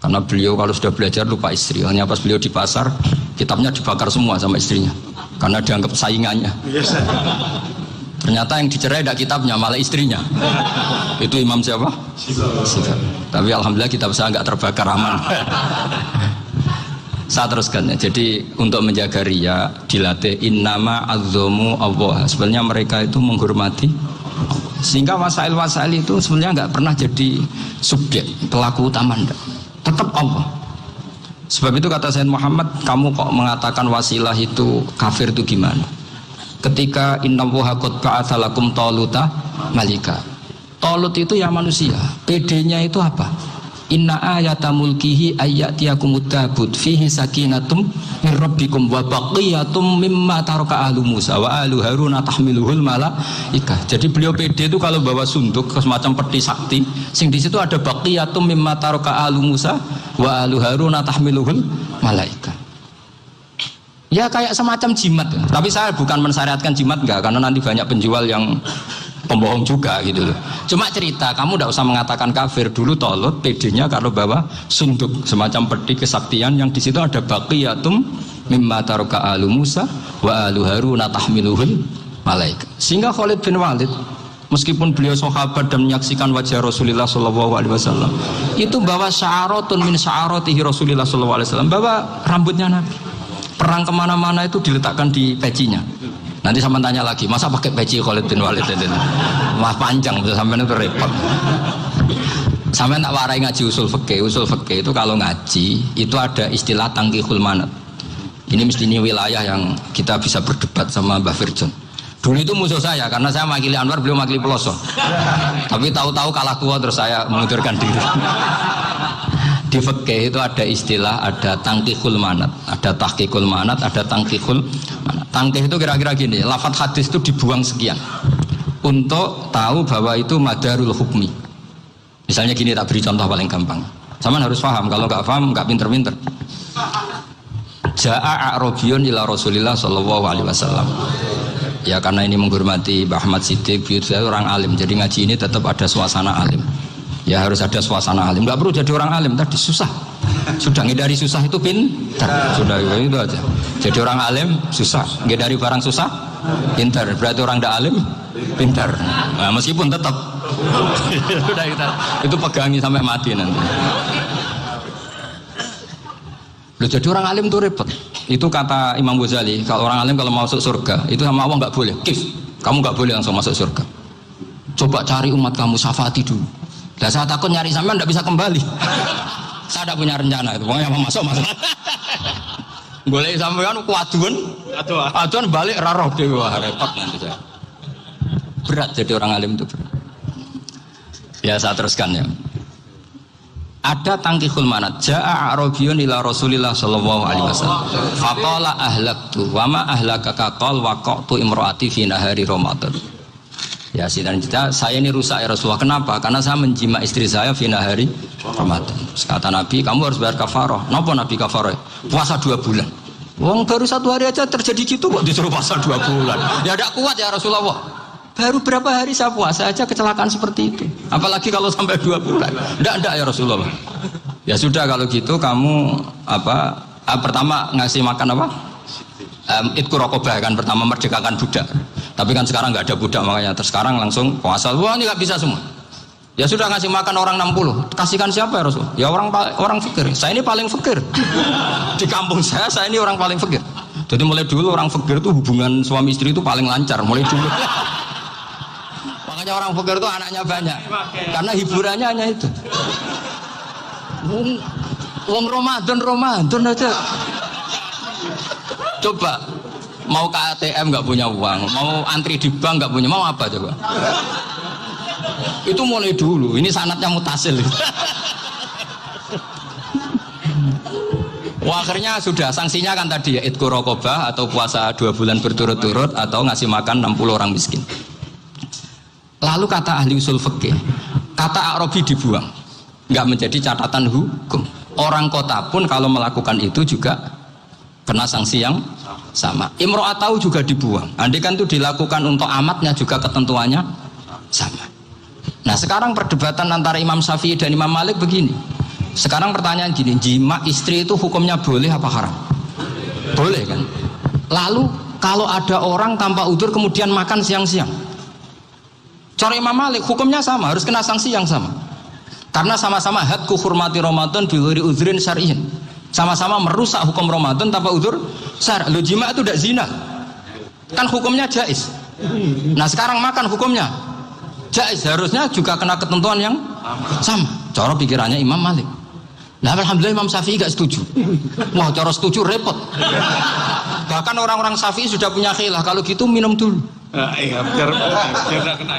Karena beliau kalau sudah belajar lupa istri. Hanya pas beliau di pasar, kitabnya dibakar semua sama istrinya. Karena dianggap saingannya. Ternyata yang dicerai tidak kitabnya, malah istrinya. Itu Imam siapa? Sibawai. Tapi alhamdulillah kitab saya nggak terbakar, aman. Saya teruskan ya. Jadi untuk menjaga riya dilatih innama azzamu Allah. Sebenarnya mereka itu menghormati Allah. Sehingga wasail-wasail itu sebenarnya nggak pernah jadi subjek pelaku utama, enggak. Tetap Allah. Sebab itu kata Sayyid Muhammad, kamu kok mengatakan wasilah itu kafir itu gimana? Ketika innallaha qad ba'atsa lakum taluta malika. Talut itu ya manusia. PD-nya itu apa? Inna ayata mulkihi ayyatiyakumud tabut fihi sakinatum min rabbikum wa baqiyatum mimma taraka ahlu Musa wa ahlu Harun tahmiluhul malaikah. Jadi beliau PD itu kalau bawa sunduk semacam peti sakti, sing di situ ada baqiyatum mimma taraka ahlu Musa wa ahlu Harun tahmiluhul malaikah. Ya kayak semacam jimat. Tapi saya bukan mensyariatkan jimat enggak, karena nanti banyak penjual yang pembohong juga gitu loh. Cuma cerita, kamu tidak usah mengatakan kafir. Dulu Tolut PD-nya kalau bawa sunduk semacam peti kesaktian yang di situ ada baqiyatum mimma taraka alu Musa wa alu Harun tahmiluhul malaika. Sehingga Khalid bin Walid meskipun beliau sahabat dan menyaksikan wajah Rasulullah SAW, itu bawa sya'aratun min sya'aratihi Rasulullah SAW, bawa rambutnya Nabi. Perang kemana-mana itu diletakkan di pecinya. Nanti sama tanya lagi, masa pakai peci Khalid bin Walid itu? Wah panjang, sampai itu repot. Sampai tak warai ngaji usul fikih. Usul fikih itu kalau ngaji itu ada istilah tangkihul manat. Ini mesti ini wilayah yang kita bisa berdebat sama Mbah Firjon. Dulu itu musuh saya karena saya makili Anwar, beliau makili Peloso. Tapi tahu-tahu kalah tua terus saya mengundurkan diri. Di fikih itu ada istilah, ada tangkihul manat, ada tahqiqul manat, ada tangkihul manat. Tangkih itu kira-kira gini, lafadz hadis itu dibuang sekian untuk tahu bahwa itu madarul hukmi. Misalnya gini, tak beri contoh paling gampang. Sama harus paham, kalau nggak paham nggak pinter-pinter. Ja'a a'rabiyun ila Rasulillah sallallahu alaihi wasallam. Ya karena ini menghormati Mbah Ahmad Siddiq, saya orang alim, jadi ngaji ini tetap ada suasana alim. Ya harus ada suasana alim, nggak perlu jadi orang alim, tadi susah. Sudah ngindari susah itu pintar, sudah itu aja. Jadi orang alim susah, ngindari barang susah pintar, berarti orang tidak alim pintar. Nah, meskipun tetap sudah kita itu pegangi sampai mati nanti. Loh, jadi orang alim itu repot. Itu kata Imam Ghazali, kalau orang alim kalau mau masuk surga itu sama Allah nggak boleh. Kif, kamu nggak boleh langsung masuk surga. Coba cari umat kamu, syafaati dulu. Dan saya takut nyari sampean tidak bisa kembali. Saya tidak punya rencana itu, pokoknya mau masuk. Boleh sampean kuaduan balik raroh deh, wah repot nanti saya. Berat jadi orang alim itu berat. Ya saya teruskan ya. Ada tangkihul manat. Ja'a a'rabiyun ila Rasulillah sallallahu alaihi wasallam. Faqala ahlaktu wa ma ahlakaka qal waqa'tu imraati fi nahari Ramadan. Ya sidang kita, saya ini rusak ya Rasulullah. Kenapa? Karena saya menjima istri saya fi nahari Ramadan. Kata Nabi, kamu harus bayar kafarah. Napa Nabi kafarah? Puasa 2 bulan. Wong baru 1 hari aja terjadi gitu kok disuruh puasa 2 bulan. Ya tidak kuat ya Rasulullah. Baru berapa hari saya puasa aja kecelakaan seperti itu. Apalagi kalau sampai 2 bulan. Tidak ya Rasulullah. Ya sudah kalau gitu kamu pertama ngasih makan apa? Itku rokobah kan, pertama merdekakan budak. Tapi kan sekarang nggak ada budak, makanya terus sekarang langsung puasa. Wah ini nggak bisa semua. Ya sudah ngasih makan orang 60. Kasihkan siapa ya Rasul? Ya orang fakir. Saya ini paling fakir. Di kampung saya ini orang paling fakir. Jadi mulai dulu orang fakir itu hubungan suami istri itu paling lancar mulai dulu. Makanya orang fakir itu anaknya banyak. Karena hiburannya hanya itu. Wong Ramadan aja. Coba mau ke ATM nggak punya uang, mau antri di bank nggak punya, mau apa coba? Itu mulai dulu. Ini sanatnya mutasil. Wah, akhirnya sudah sanksinya kan tadi ya, itqu raqabah atau puasa 2 bulan berturut-turut atau ngasih makan 60 orang miskin. Lalu kata ahli usul fikih, kata Arabi dibuang, nggak menjadi catatan hukum. Orang kota pun kalau melakukan itu juga kena sanksi yang sama. Imro'atau juga dibuang. Andai kan itu dilakukan untuk amatnya juga ketentuannya sama. Nah sekarang perdebatan antara Imam Syafi'i dan Imam Malik begini. Sekarang pertanyaan gini, jima istri itu hukumnya boleh apa haram? Boleh kan? Lalu kalau ada orang tanpa udzur kemudian makan siang-siang, cara Imam Malik hukumnya sama, harus kena sanksi yang sama. Karena sama-sama hadku hurmati Ramadan bi ghairi udzrin syar'iyyin. Sama-sama merusak hukum Ramadan tanpa udzur syar'. Lo jima itu tidak zina. Kan hukumnya jaiz. Nah, sekarang makan hukumnya jaiz, harusnya juga kena ketentuan yang sama. Cara pikirannya Imam Malik. Nah, alhamdulillah Imam Syafi'i gak setuju. Wah, cara setuju repot. Bahkan orang-orang Syafi'i sudah punya khilaf, kalau gitu minum dulu.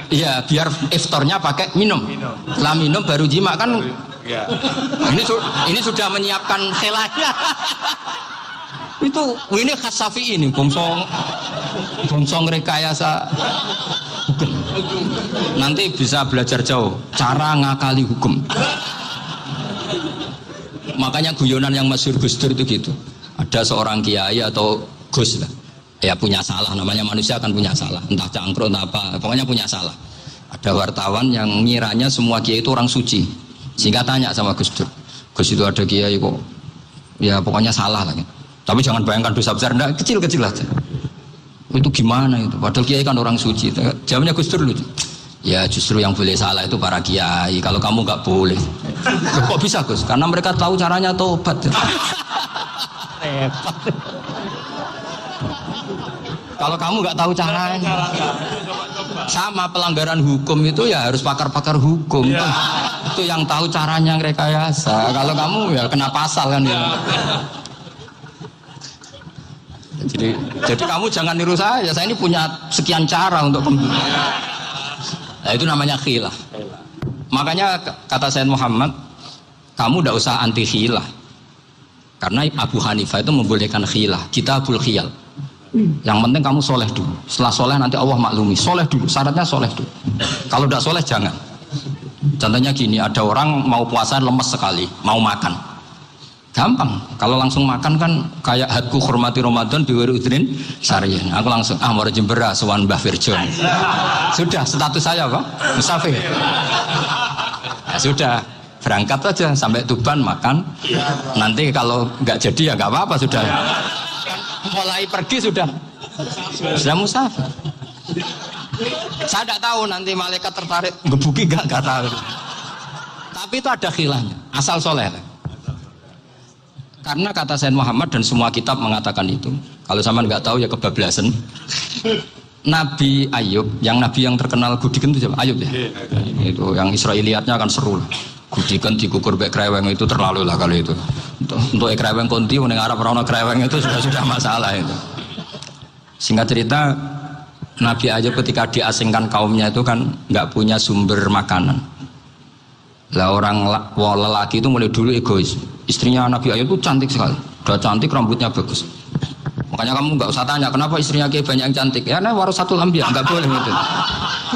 Iya, biar iftarnya pakai minum. Setelah minum baru jima kan. Ya. Ini sudah menyiapkan khilafnya. Ini khas Syafi'i ini, bongsong rekayasa hukum. Nanti bisa belajar jauh cara ngakali hukum. Makanya guyonan yang masyhur Gus Dur itu gitu. Ada seorang kiai atau Gus lah, ya punya salah, namanya manusia kan punya salah, entah cangkruk entah apa, pokoknya punya salah. Ada wartawan yang ngiranya semua kiai itu orang suci, sehingga tanya sama Gus Dur, Gus itu ada kiai kok, ya pokoknya salah lah. Gitu. Tapi jangan bayangkan dosa besar, enggak, kecil-kecil aja. Itu gimana itu? Padahal kiai kan orang suci. Jawabnya Gus Dur lucu. Ya justru yang boleh salah itu para kiai. Kalau kamu nggak boleh. Kok bisa Gus? Karena mereka tahu caranya tobat. Repot. Kalau kamu nggak tahu caranya, sama pelanggaran hukum itu ya harus pakar-pakar hukum. Itu yang tahu caranya rekayasa. Kalau kamu ya kena pasal kan ya. Jadi kamu jangan niru saya. Saya ini punya sekian cara untuk nah, itu namanya khilah. Makanya kata Sayyid Muhammad, kamu tidak usah anti khilah. Karena Abu Hanifah itu membolehkan khilah. Kitabul khiyal. Yang penting kamu soleh dulu. Setelah soleh nanti Allah maklumi. Soleh dulu, syaratnya soleh dulu. Kalau tidak soleh jangan. Contohnya gini, ada orang mau puasa lemes sekali, mau makan. Gampang. Kalau langsung makan kan kayak hadku hormati Ramadan biwiri udrin syariah. Aku langsung mau jembera sowan Mbah Firjon. Sudah status saya apa? Musafir. Ya sudah, berangkat aja sampai Tuban makan. Nanti kalau nggak jadi ya nggak apa-apa sudah. Mulai pergi sudah musafir. Saya tidak tahu nanti malaikat tertarik gebuki nggak tahu. Tapi itu ada khilafnya. Asal soleh. Karena kata Sayyid Muhammad dan semua kitab mengatakan itu. Kalau sama nggak tahu ya kebablasan. Nabi Ayub, yang nabi yang terkenal Gudikan itu siapa? Ayub ya. Itu yang Israiliyatnya akan seru. Gudikan dikukur bek kreweng itu terlalu lah kalau itu. Untuk kreweng konti, untuk Arab orang kreweng itu sudah masalah itu. Singkat cerita, Nabi Ayub ketika diasingkan kaumnya itu kan nggak punya sumber makanan. Lah orang lelaki itu mulai dulu egois. Istrinya Nabi Ayub itu cantik sekali, udah cantik, rambutnya bagus. Makanya kamu nggak usah tanya kenapa istrinya kayak banyak yang cantik. Ya, nah warasatul anbiya nggak boleh gitu.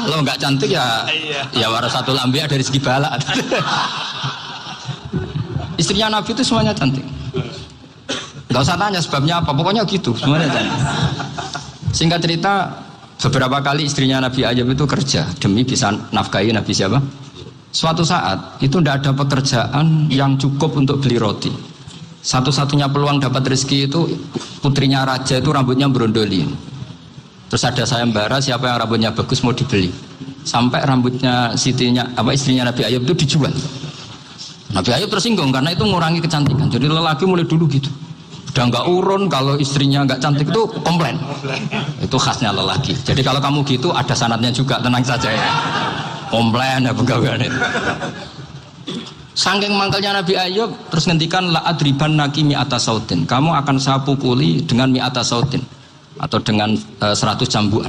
Kalau nggak cantik ya warasatul anbiya dari segi balak. Istrinya Nabi itu semuanya cantik. Nggak usah tanya sebabnya apa, pokoknya gitu, semuanya cantik. Singkat cerita, beberapa kali istrinya Nabi Ayub itu kerja demi bisa nafkahi Nabi siapa? Suatu saat itu tidak ada pekerjaan yang cukup untuk beli roti. Satu-satunya peluang dapat rezeki itu putrinya raja itu rambutnya berondolin. Terus ada sayembara siapa yang rambutnya bagus mau dibeli. Sampai rambutnya istrinya Nabi Ayub itu dijual. Nabi Ayub tersinggung karena itu mengurangi kecantikan. Jadi lelaki mulai dulu gitu. Udah nggak urun kalau istrinya nggak cantik itu komplain. Itu khasnya lelaki. Jadi kalau kamu gitu ada sanadnya juga, tenang saja ya. Komplain ya pegawaian itu. Saking mangkalnya Nabi Ayub terus ngendikan la adriban naki mi'ata sautin. Kamu akan saya pukuli dengan mi'ata sautin atau dengan 100 cambukan.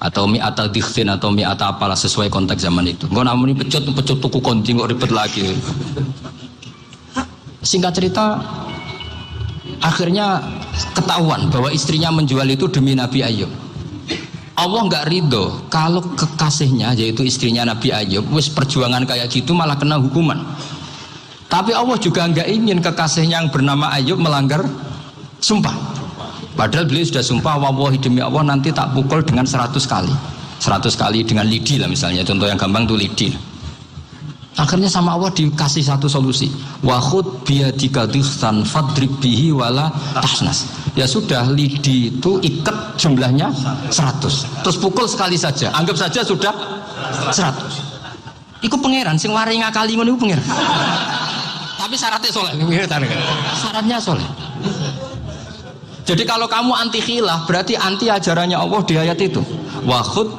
Atau mi'ata dikhtin atau mi'ata apalah sesuai konteks zaman itu. Enggak namun pecut tuku konti kok ribet lagi. Singkat cerita akhirnya ketahuan bahwa istrinya menjual itu demi Nabi Ayub. Allah nggak ridho kalau kekasihnya yaitu istrinya Nabi Ayub wis perjuangan kayak gitu malah kena hukuman. Tapi Allah juga nggak ingin kekasihnya yang bernama Ayub melanggar sumpah. Padahal beliau sudah sumpah wallahi demi Allah nanti tak pukul dengan 100 kali. 100 kali dengan lidi lah misalnya, contoh yang gampang tuh lidi. Akhirnya sama Allah dikasih satu solusi. Wa khud biyadika dikhtan fadrib bihi wala tahnas. Ya sudah, lidi itu ikat jumlahnya 100. Terus pukul sekali saja. Anggap saja sudah 100. Iku pangeran sing wari ngakali ngono iku pangeran. Tapi syaratnya soleh. Syaratnya soleh. Jadi kalau kamu anti khilaf berarti anti ajarannya Allah di ayat itu. Wa khud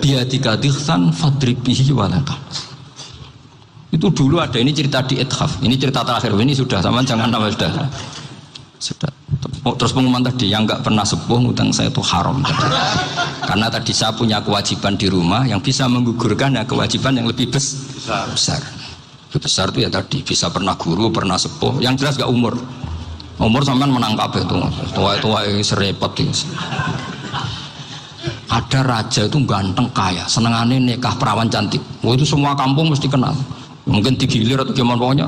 biyadika dikhtan fadrib bihi wala tahnas. Itu dulu ada, ini cerita di Ithaf, ini cerita terakhir, ini sudah sama jangan nama sudah. Terus pengumuman tadi yang nggak pernah sepuh ngutang saya itu haram tadi. Karena tadi saya punya kewajiban di rumah yang bisa menggugurkan ya kewajiban yang lebih besar. Lebih besar itu ya tadi bisa pernah guru, pernah sepuh, yang jelas nggak umur sampean menang kabeh tuh, tua serepot itu. Ada raja itu ganteng kaya, senengannya nikah perawan cantik. Itu semua kampung mesti kenal. Mungkin digilir atau gimana pokoknya.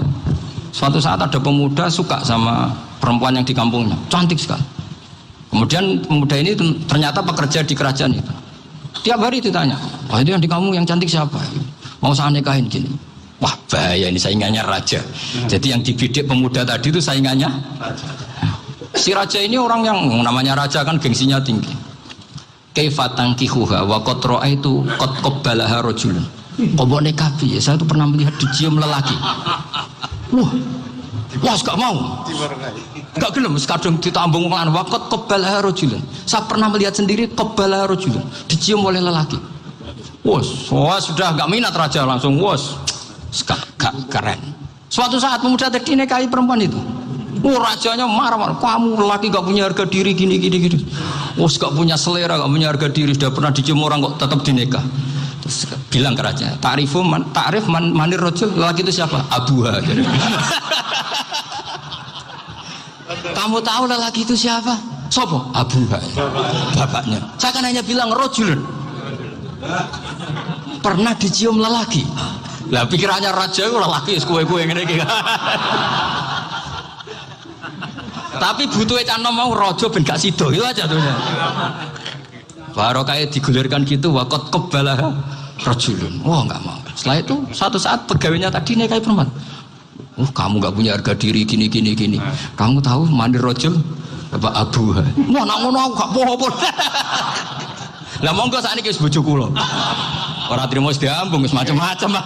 Suatu saat ada pemuda suka sama perempuan yang di kampungnya, cantik sekali. Kemudian pemuda ini ternyata pekerja di kerajaan itu. Tiap hari ditanya, Oh itu yang di kamu yang cantik siapa? Mau saya nikahin gini. Wah bahaya ini saingannya raja. Jadi yang dibidik pemuda tadi itu saingannya raja. Si raja ini orang yang namanya raja kan gengsinya tinggi. Kaifa tankihuha wa qad ra'aitu qad qabbalaha rajulun. Kobok nikahi, saya tuh pernah melihat dicium lelaki. Wah, gak mau. Gak gelem, kadang ditambung lan wa qad qabbalaha rajulun. Saya pernah melihat sendiri qabbalaha rajulun, dicium oleh lelaki. Wah, sudah gak minat raja langsung, gak keren. Suatu saat pemuda tadi nikahi perempuan itu. Rajanya marah-marah, kamu lelaki gak punya harga diri gini. Gak punya selera, gak punya harga diri, sudah pernah dicium orang kok tetap dinikah. Terus bilang ke raja, takrif manir rojul, lelaki itu siapa? Abuha. Kamu tahu lelaki itu siapa? Sopo? Abuha. Bapaknya. Saya kan hanya bilang rojul. Pernah dicium lelaki. Lah pikirannya raja itu lelaki kue-kue ngene iki. Tapi butuh canom mau rojo ben gak sido itu aja tuh. Baru kayak digulirkan gitu wakot kebalah rajulun. Wah nggak mau. Setelah itu satu saat pegawainya tadi nikahi perempuan. Kamu nggak punya harga diri gini. Kamu tahu mandir rajul apa abu? Wah nak ngono aku gak apa-apa. Lah monggo sakniki wis bojo kula. Ora trimo wis diambung wis macam-macam.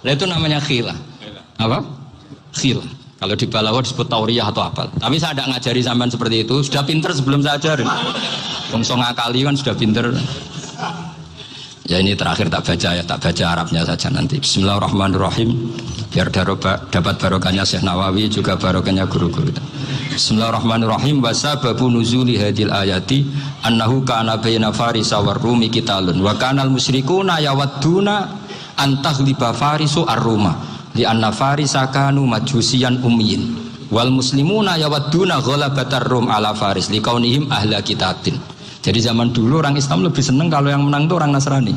Lah itu namanya khilah. Apa? Khilah. Kalau di Balawa disebut tauriyah atau apa. Tapi saya tidak ngajari sampean seperti itu. Sudah pinter sebelum saya ajarin. Bongso ngakali kan sudah pinter. Ya ini terakhir tak baca Arabnya saja nanti. Bismillahirrahmanirrahim. Biar dapat barokahnya Syekh Nawawi juga barokahnya guru-guru. Bismillahirrahmanirrahim. Wasababu nuzuli hadil ayati annahu kana baina farisa war rumi qitalun wa kana al musyrikuna yawadduna antaghliba farisu ar-ruma. Li anna farisa kanu majusiyan ummiyin wal muslimuna yawadduna ghalabatar rum ala faris liqaunihim ahla kitabin. Jadi zaman dulu orang Islam lebih senang kalau yang menang itu orang Nasrani.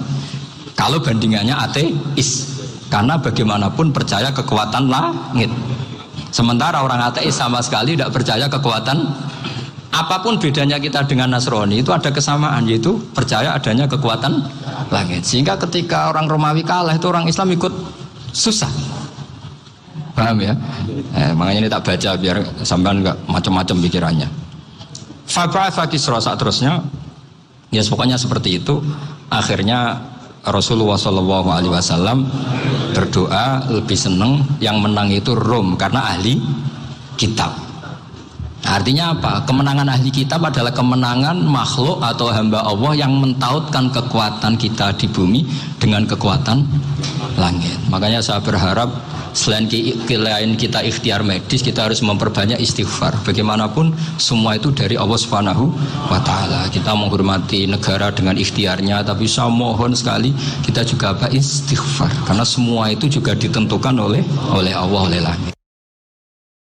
Kalau bandingannya ateis. Karena bagaimanapun percaya kekuatan langit. Sementara orang ateis sama sekali tidak percaya kekuatan. Apapun bedanya kita dengan Nasrani itu ada kesamaan, yaitu percaya adanya kekuatan langit. Sehingga ketika orang Romawi kalah itu orang Islam ikut susah. Paham ya? Makanya ini tak baca biar sampean enggak macam-macam pikirannya. Fab'atha Kisra saat terusnya, ya pokoknya seperti itu. Akhirnya Rasulullah SAW berdoa lebih senang yang menang itu Rom karena ahli kitab. Artinya apa? Kemenangan ahli kitab adalah kemenangan makhluk atau hamba Allah yang mentautkan kekuatan kita di bumi dengan kekuatan langit. Makanya saya berharap selain kita ikhtiar medis, kita harus memperbanyak istighfar. Bagaimanapun semua itu dari Allah Subhanahu wa ta'ala. Kita menghormati negara dengan ikhtiarnya, tapi saya mohon sekali kita juga istighfar, karena semua itu juga ditentukan oleh Allah, oleh langit.